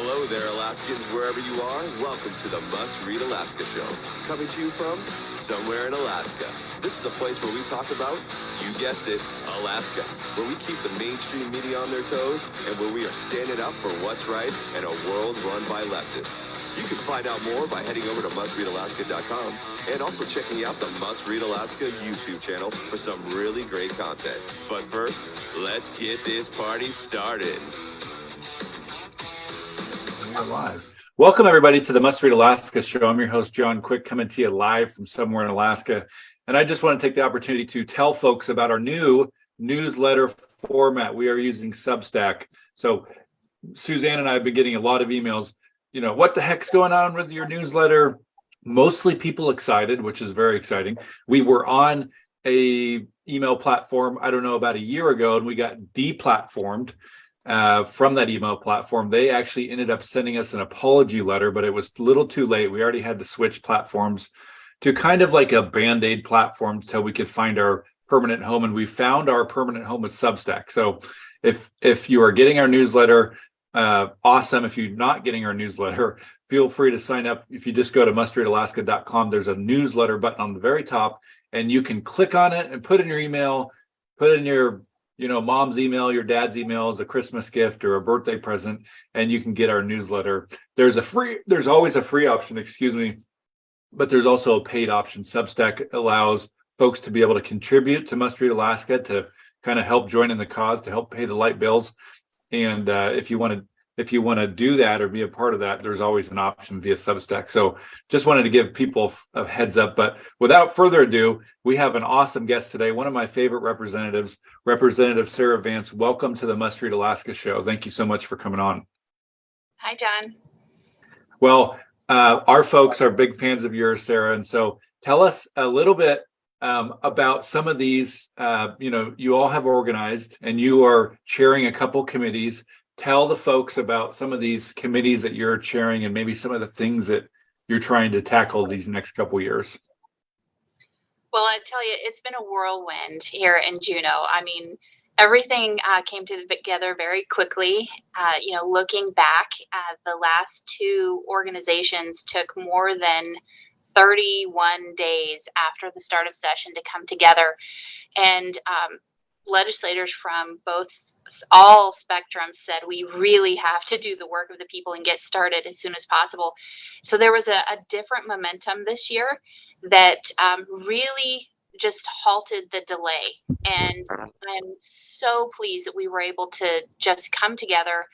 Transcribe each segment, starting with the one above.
Hello there, Alaskans, wherever you are. Welcome to the Must Read Alaska Show. Coming to you from somewhere in Alaska. This is the place where we talk about, you guessed it, Alaska. Where we keep the mainstream media on their toes and where we are standing up for what's right in a world run by leftists. You can find out more by heading over to mustreadalaska.com and also checking out the Must Read Alaska YouTube channel for some really great content. But first, let's get this party started. We're live. Welcome, everybody, to the Must Read Alaska Show. I'm your host, John Quick, coming to you live from somewhere in Alaska. And I just want to take the opportunity to tell folks about our new newsletter format. We are using Substack. So Suzanne and I have been getting a lot of emails. You know, what the heck's going on with your newsletter? Mostly people excited, which is very exciting. We were on a email platform, I don't know, about a year ago, and we got deplatformed from that email platform. They actually ended up sending us an apology letter, but it was a little too late. We already had to switch platforms to kind of like a Band-Aid platform until we could find our permanent home, and we found our permanent home with Substack. So if you are getting our newsletter, awesome. If you're not getting our newsletter, feel free to sign up. If you just go to mustreadalaska.com, there's a newsletter button on the very top, and you can click on it and put in your email, put in your mom's email, your dad's email as a Christmas gift or a birthday present, and you can get our newsletter. There's always a free option, but there's also a paid option. Substack allows folks to be able to contribute to Must Read Alaska to kind of help join in the cause, to help pay the light bills. And if you want to do that or be a part of that, there's always an option via Substack. So just wanted to give people a heads up. But without further ado, we have an awesome guest today, one of my favorite representatives, Representative Sarah Vance. Welcome to the Must Read Alaska Show. Thank you so much for coming on. Hi, John. Well, our folks are big fans of yours, Sarah. And so tell us a little bit about some of these, you all have organized and you are chairing a couple committees. Tell the folks about some of these committees that you're chairing and maybe some of the things that you're trying to tackle these next couple years. Well, I tell you, it's been a whirlwind here in Juneau. I mean, everything came together very quickly. Looking back, the last two organizations took more than 31 days after the start of session to come together. And legislators from all spectrums said we really have to do the work of the people and get started as soon as possible. So there was a different momentum this year that really just halted the delay. And I'm so pleased that we were able to just come together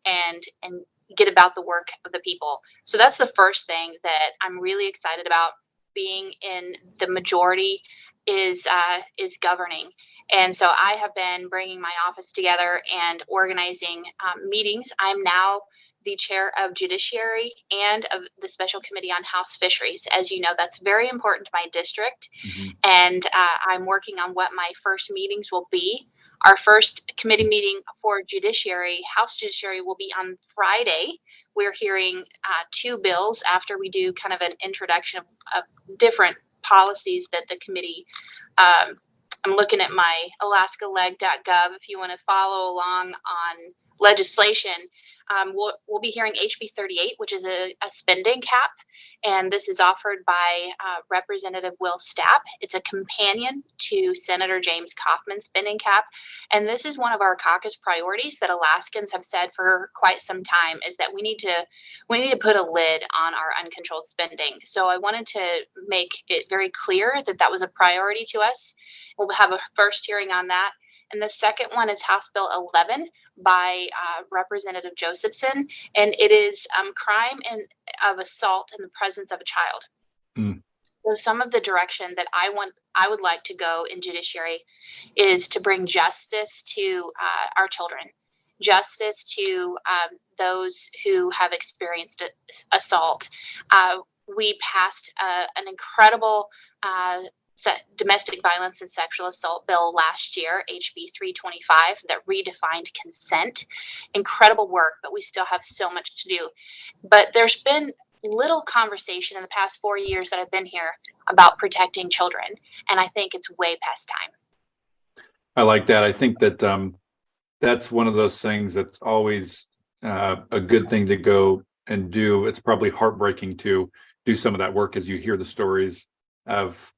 and get about the work of the people. So that's the first thing that I'm really excited about. Being in the majority is governing. And so I have been bringing my office together and organizing meetings. I'm now the chair of Judiciary and of the Special Committee on House Fisheries. As you know, that's very important to my district. Mm-hmm. And I'm working on what my first meetings will be. Our first committee meeting for House Judiciary, will be on Friday. We're hearing two bills after we do kind of an introduction of different policies that the committee, I'm looking at my alaskaleg.gov if you want to follow along on legislation. We'll be hearing HB 38, which is a spending cap, and this is offered by Representative Will Stapp. It's a companion to Senator James Kaufman's spending cap, and this is one of our caucus priorities that Alaskans have said for quite some time, is that we need to put a lid on our uncontrolled spending. So I wanted to make it very clear that that was a priority to us. We'll have a first hearing on that. And the second one is House Bill 11 by Representative Josephson, and it is crime of assault in the presence of a child. Mm. So some of the direction that I would like to go in judiciary is to bring justice to our children, justice to those who have experienced assault. We passed an incredible domestic violence and sexual assault bill last year, HB 325, that redefined consent. Incredible work, but we still have so much to do. But there's been little conversation in the past 4 years that I've been here about protecting children, and I think it's way past time. I like that. I think that that's one of those things that's always a good thing to go and do. It's probably heartbreaking to do some of that work as you hear the stories of,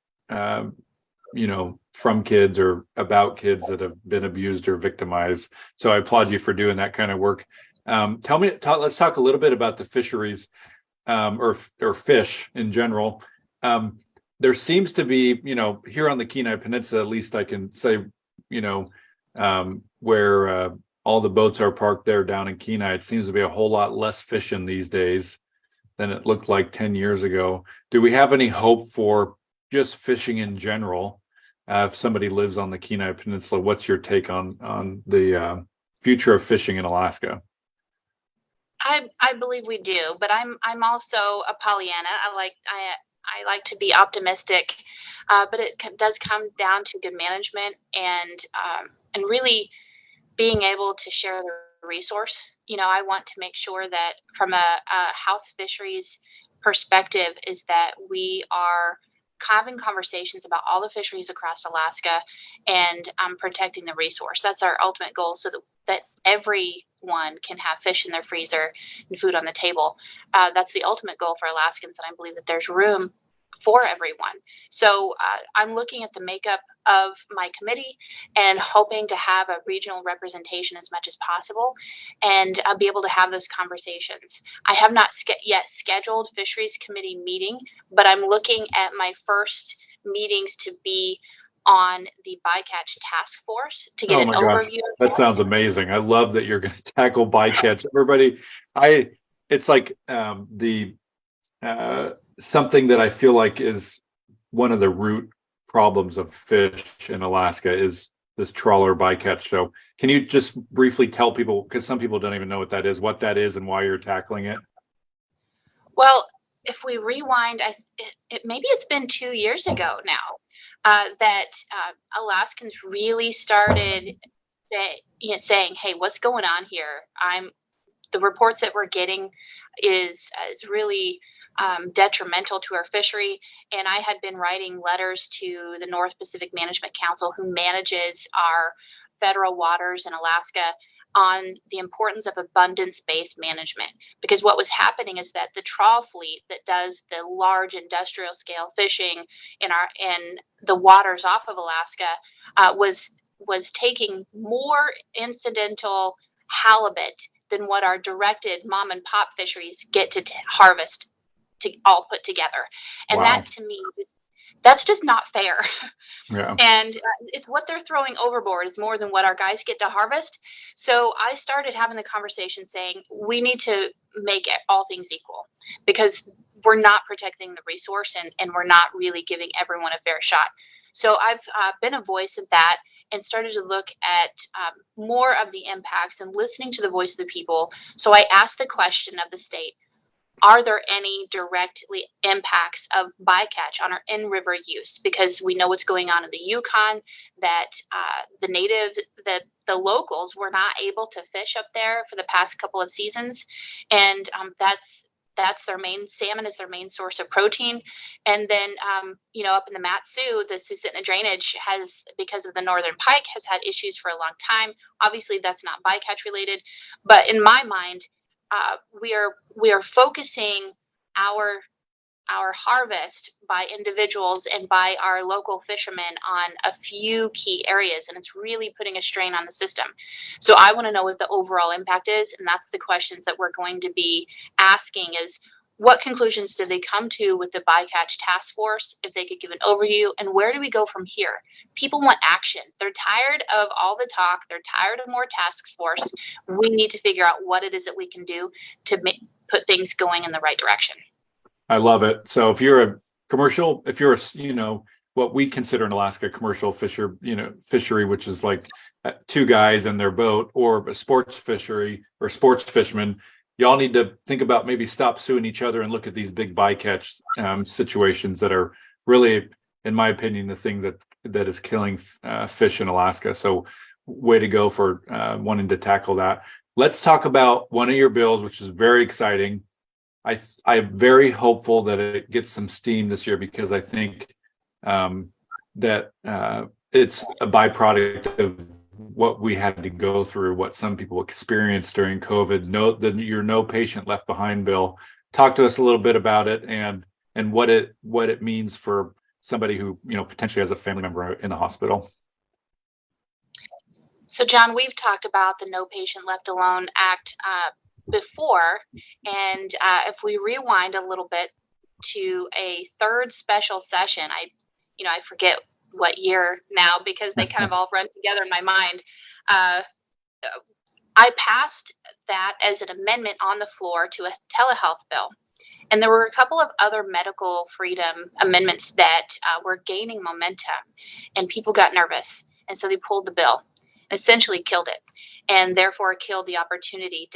from kids or about kids that have been abused or victimized. So I applaud you for doing that kind of work. Let's talk a little bit about the fisheries, or fish in general. There seems to be, here on the Kenai Peninsula, at least I can say, where all the boats are parked there down in Kenai, it seems to be a whole lot less fishing these days than it looked like 10 years ago. Do we have any hope for just fishing in general? If somebody lives on the Kenai Peninsula, what's your take on the future of fishing in Alaska? I believe we do, but I'm also a Pollyanna. I like to be optimistic, but it does come down to good management and really being able to share the resource. I want to make sure that from a house fisheries perspective is that we are having conversations about all the fisheries across Alaska and protecting the resource. That's our ultimate goal, so that everyone can have fish in their freezer and food on the table. That's the ultimate goal for Alaskans, and I believe that there's room for everyone. So I'm looking at the makeup of my committee and hoping to have a regional representation as much as possible and be able to have those conversations. I have not yet scheduled fisheries committee meeting, but I'm looking at my first meetings to be on the bycatch task force to get an overview. That sounds amazing. I love that you're going to tackle bycatch. Everybody, it's like something that I feel like is one of the root problems of fish in Alaska is this trawler bycatch. So can you just briefly tell people, because some people don't even know what that is and why you're tackling it? Well, if we rewind, maybe it's been 2 years ago now that Alaskans really started saying, "Hey, what's going on here?" The reports that we're getting is really detrimental to our fishery. And I had been writing letters to the North Pacific Management Council, who manages our federal waters in Alaska, on the importance of abundance-based management. Because what was happening is that the trawl fleet that does the large industrial scale fishing in the waters off of Alaska was taking more incidental halibut than what our directed mom and pop fisheries get to harvest to all put together. And Wow. That to me, that's just not fair. Yeah. And it's what they're throwing overboard is more than what our guys get to harvest. So I started having the conversation saying we need to make all things equal, because we're not protecting the resource and we're not really giving everyone a fair shot. So I've been a voice of that and started to look at more of the impacts and listening to the voice of the people. So I asked the question of the state, are there any directly impacts of bycatch on our in-river use? Because we know what's going on in the Yukon, that the natives, the locals were not able to fish up there for the past couple of seasons. And that's their main, salmon is their main source of protein. And then, up in the Matsu, the Susitna drainage has, because of the northern pike, has had issues for a long time. Obviously, that's not bycatch related. But in my mind, we are focusing our harvest by individuals and by our local fishermen on a few key areas, and it's really putting a strain on the system. So I want to know what the overall impact is, and that's the questions that we're going to be asking is, what conclusions did they come to with the bycatch task force? If they could give an overview, and where do we go from here? People want action. They're tired of all the talk. They're tired of more task force. We need to figure out what it is that we can do to put things going in the right direction. I love it. So if you're what we consider in Alaska commercial fishery, which is like two guys in their boat, or a sports fishery or sports fishermen, y'all need to think about maybe stop suing each other and look at these big bycatch situations that are really, in my opinion, the thing that is killing fish in Alaska. So way to go for wanting to tackle that. Let's talk about one of your bills, which is very exciting. I'm very hopeful that it gets some steam this year, because I think that it's a byproduct of what we had to go through, what some people experienced during COVID. Your No Patient Left Behind bill. Talk to us a little bit about it and what it means for somebody who, potentially has a family member in the hospital. So, John, we've talked about the No Patient Left Alone Act before, and if we rewind a little bit to a third special session, I forget what year now because they kind of all run together in my mind. I passed that as an amendment on the floor to a telehealth bill. And there were a couple of other medical freedom amendments that were gaining momentum, and people got nervous. And so they pulled the bill, essentially killed it, and therefore killed the opportunity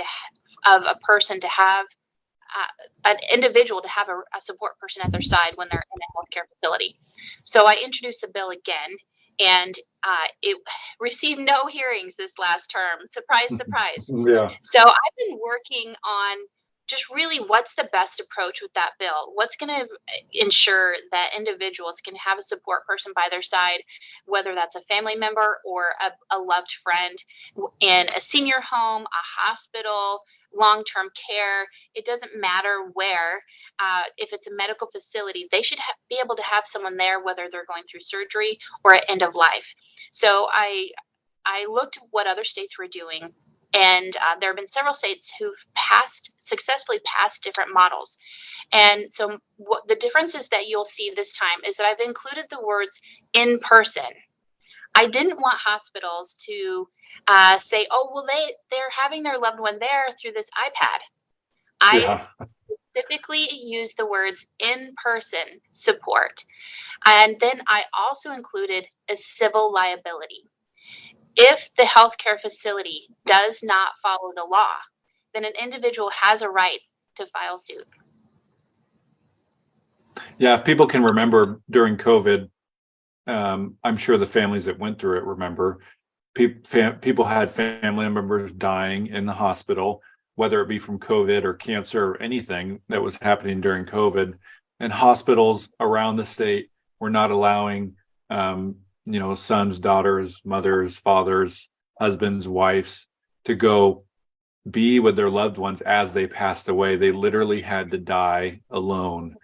of a person to have an individual to have a support person at their side when they're in a healthcare facility. So I introduced the bill again, and it received no hearings this last term. Surprise, surprise. Yeah. So I've been working on just really what's the best approach with that bill? What's going to ensure that individuals can have a support person by their side, whether that's a family member or a loved friend in a senior home, a hospital, long-term care. It doesn't matter where. If it's a medical facility, they should be able to have someone there, whether they're going through surgery or at end of life. So I looked at what other states were doing, and there have been several states who've successfully passed different models. And so what the difference is that you'll see this time is that I've included the words in person. I didn't want hospitals to say, oh, well, they're having their loved one there through this iPad. I specifically use the words in-person support. And then I also included a civil liability. If the healthcare facility does not follow the law, then an individual has a right to file suit. Yeah, if people can remember during COVID, I'm sure the families that went through it remember, people had family members dying in the hospital, whether it be from COVID or cancer or anything that was happening during COVID. And hospitals around the state were not allowing sons, daughters, mothers, fathers, husbands, wives to go be with their loved ones as they passed away. They literally had to die alone,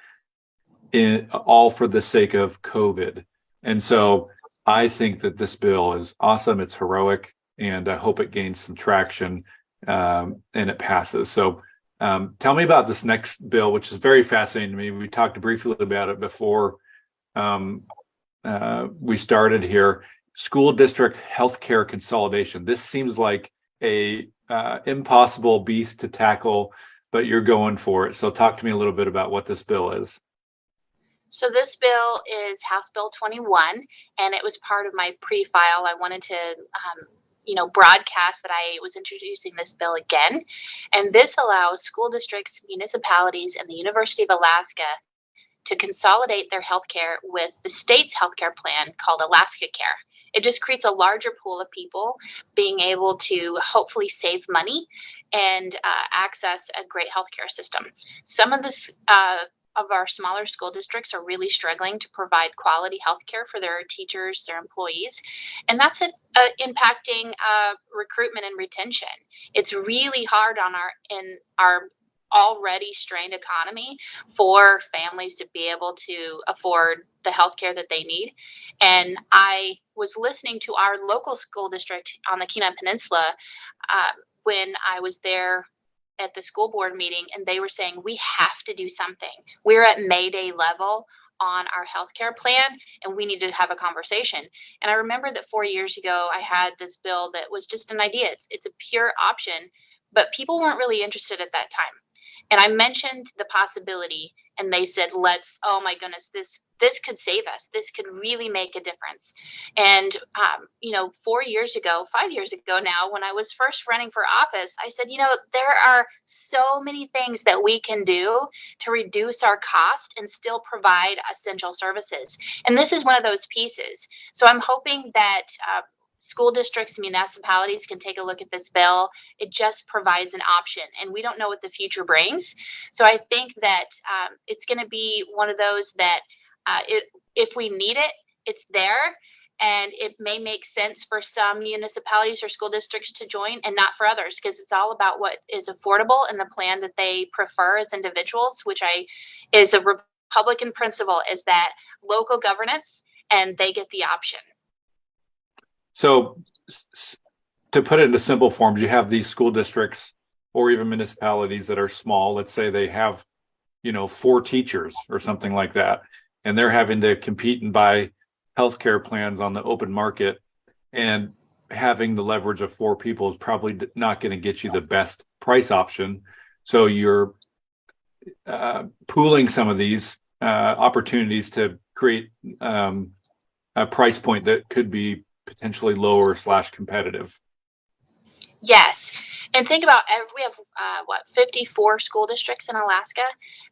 all for the sake of COVID. And so I think that this bill is awesome. It's heroic, and I hope it gains some traction and it passes. So tell me about this next bill, which is very fascinating to me. We talked briefly about it before we started here. School district healthcare consolidation. This seems like a impossible beast to tackle, but you're going for it. So talk to me a little bit about what this bill is. So this bill is House Bill 21, and it was part of my pre-file. I wanted to broadcast that I was introducing this bill again. And this allows school districts, municipalities, and the University of Alaska to consolidate their healthcare with the state's healthcare plan called Alaska Care. It just creates a larger pool of people being able to hopefully save money and access a great healthcare system. Some of this of our smaller school districts are really struggling to provide quality healthcare for their teachers, their employees, and that's impacting recruitment and retention. It's really hard in our already strained economy for families to be able to afford the healthcare that they need. And I was listening to our local school district on the Kenai Peninsula when I was there at the school board meeting, and they were saying we have to do something. We're at Mayday level on our healthcare plan, and we need to have a conversation. And I remember that 4 years ago, I had this bill that was just an idea. It's a pure option, but people weren't really interested at that time. And I mentioned the possibility, and they said, oh my goodness, this could save us. This could really make a difference. And, 5 years ago now, when I was first running for office, I said, there are so many things that we can do to reduce our cost and still provide essential services. And this is one of those pieces. So I'm hoping that school districts and municipalities can take a look at this bill. It just provides an option, and we don't know what the future brings. So I think that it's going to be one of those that if we need it, it's there. and it may make sense for some municipalities or school districts to join and not for others, because it's all about what is affordable and the plan that they prefer as individuals, which is a Republican principle, is that local governance, and they get the option. So to put it into simple forms, you have these school districts or even municipalities that are small. Let's say they have, 4 teachers or something like that, and they're having to compete and buy healthcare plans on the open market, and having the leverage of 4 people is probably not going to get you the best price option. So you're pooling some of these opportunities to create a price point that could be potentially lower / competitive. Yes. And think about, we have 54 school districts in Alaska,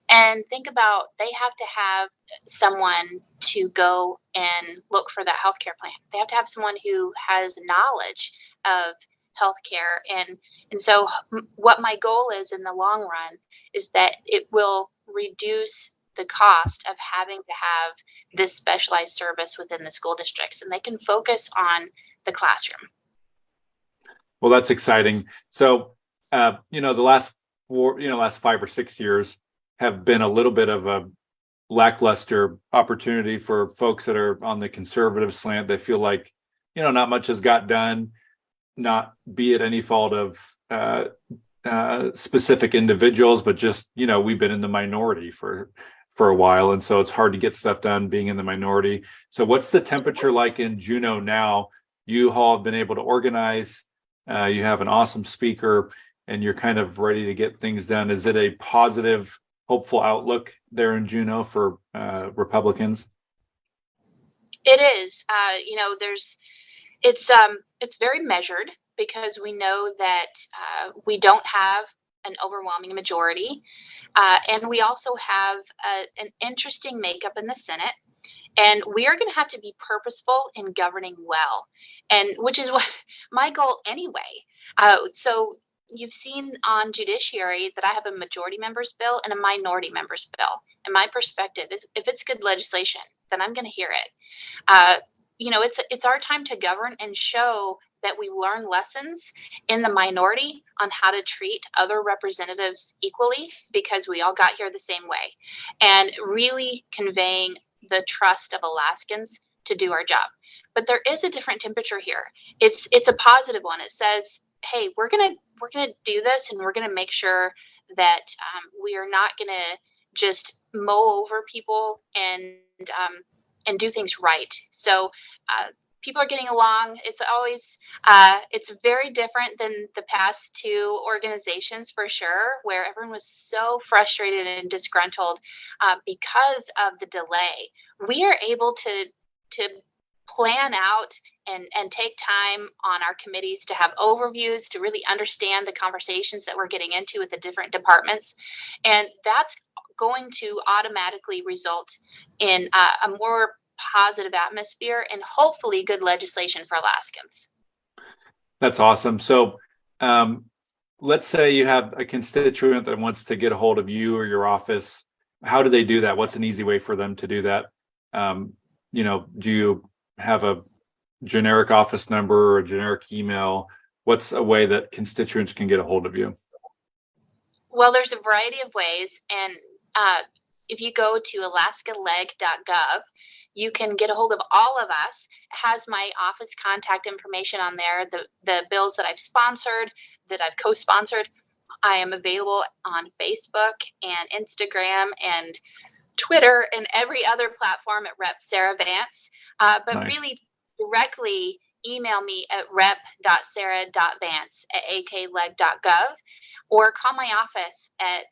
and think about, they have to have someone to go and look for that healthcare plan. They have to have someone who has knowledge of healthcare, and so what my goal is in the long run is that it will reduce the cost of having to have this specialized service within the school districts, and they can focus on the classroom. Well, that's exciting. So, the last 5 or 6 years have been a little bit of a lackluster opportunity for folks that are on the conservative slant. They feel like, not much has got done, not be it any fault of specific individuals, but just, we've been in the minority for a while. And so it's hard to get stuff done being in the minority. So what's the temperature like in Juneau now? You all have been able to organize. You have an awesome speaker, and you're kind of ready to get things done. Is it a positive, hopeful outlook there in Juneau for Republicans? It is. It's very measured, because we know that we don't have an overwhelming majority, and we also have an interesting makeup in the Senate. And we are going to have to be purposeful in governing well, and which is what my goal anyway. So you've seen on judiciary that I have a majority members bill and a minority members bill. And my perspective is, if it's good legislation, then I'm going to hear it. It's our time to govern and show that we learn lessons in the minority on how to treat other representatives equally, because we all got here the same way, and really conveying the trust of Alaskans to do our job. But there is a different temperature here. It's a positive one. It says, hey, we're gonna do this, and we're gonna make sure that we are not gonna just mow over people and do things right. So people are getting along. It's always it's very different than the past 2 organizations, for sure, where everyone was so frustrated and disgruntled because of the delay. We are able to plan out and take time on our committees to have overviews, to really understand the conversations that we're getting into with the different departments, and that's going to automatically result in a more positive atmosphere and hopefully good legislation for Alaskans. That's awesome. So let's say you have a constituent that wants to get a hold of you or your office. How do they do that? What's an easy way for them to do that? Do you have a generic office number or a generic email? What's a way that constituents can get a hold of you? Well, there's a variety of ways. And if you go to alaskaleg.gov, you can get a hold of all of us. It has my office contact information on there, the bills that I've sponsored, that I've co-sponsored. I am available on Facebook and Instagram and Twitter and every other platform at Rep. Sarah Vance. But nice. Really directly email me at rep.sarah.vance@akleg.gov, or call my office at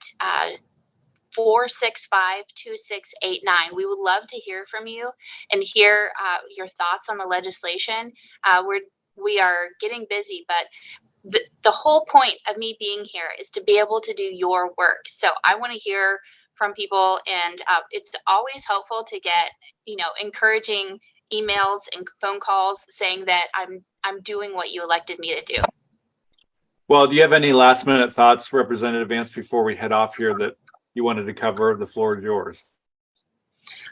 465-2689. We would love to hear from you and hear your thoughts on the legislation. We are getting busy, but the whole point of me being here is to be able to do your work. So I want to hear from people, and it's always helpful to get encouraging emails and phone calls saying that I'm doing what you elected me to do. Well, do you have any last minute thoughts, Representative Vance, before we head off here that you wanted to cover? The floor is yours.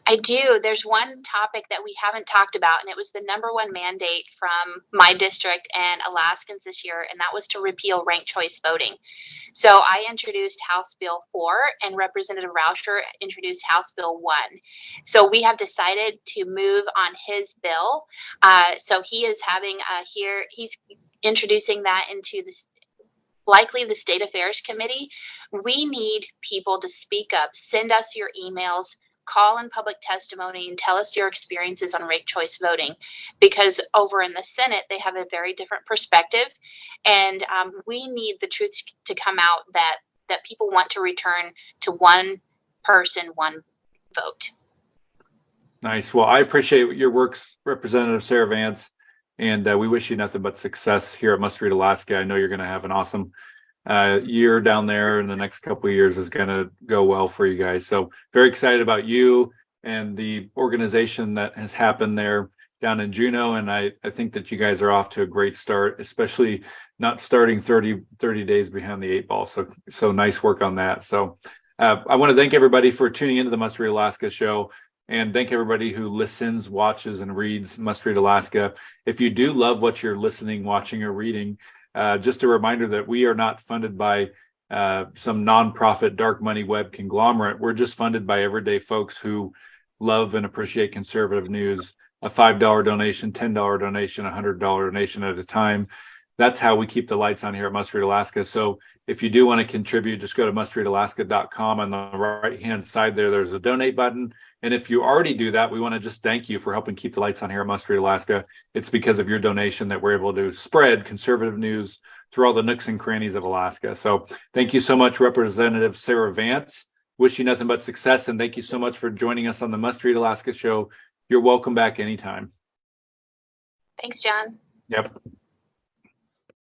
I do. There's one topic that we haven't talked about, and it was the number one mandate from my district and Alaskans this year, and that was to repeal ranked choice voting. So I introduced House Bill 4, and Representative Rauscher introduced House Bill 1. So we have decided to move on his bill. So he is having he's introducing that into this. Likely the State Affairs Committee. We need people to speak up, send us your emails, call in public testimony, and tell us your experiences on ranked choice voting, because over in the Senate they have a very different perspective, and we need the truth to come out that people want to return to one person, one vote. Nice. Well, I appreciate your works, Representative Sarah Vance, and we wish you nothing but success here at Must Read Alaska. I know you're going to have an awesome year down there, and the next couple of years is going to go well for you guys. So very excited about you and the organization that has happened there down in Juneau. And I think that you guys are off to a great start, especially not starting 30 days behind the 8 ball. So nice work on that. So I want to thank everybody for tuning into the Must Read Alaska show. And thank everybody who listens, watches, and reads Must Read Alaska. If you do love what you're listening, watching, or reading, just a reminder that we are not funded by some nonprofit dark money web conglomerate. We're just funded by everyday folks who love and appreciate conservative news. A $5 donation, $10 donation, $100 donation at a time. That's how we keep the lights on here at Must Read Alaska. So if you do want to contribute, just go to mustreadalaska.com. On the right-hand side there's a donate button. And if you already do that, we want to just thank you for helping keep the lights on here at Must Read Alaska. It's because of your donation that we're able to spread conservative news through all the nooks and crannies of Alaska. So thank you so much, Representative Sarah Vance. Wish you nothing but success. And thank you so much for joining us on the Must Read Alaska show. You're welcome back anytime. Thanks, John. Yep.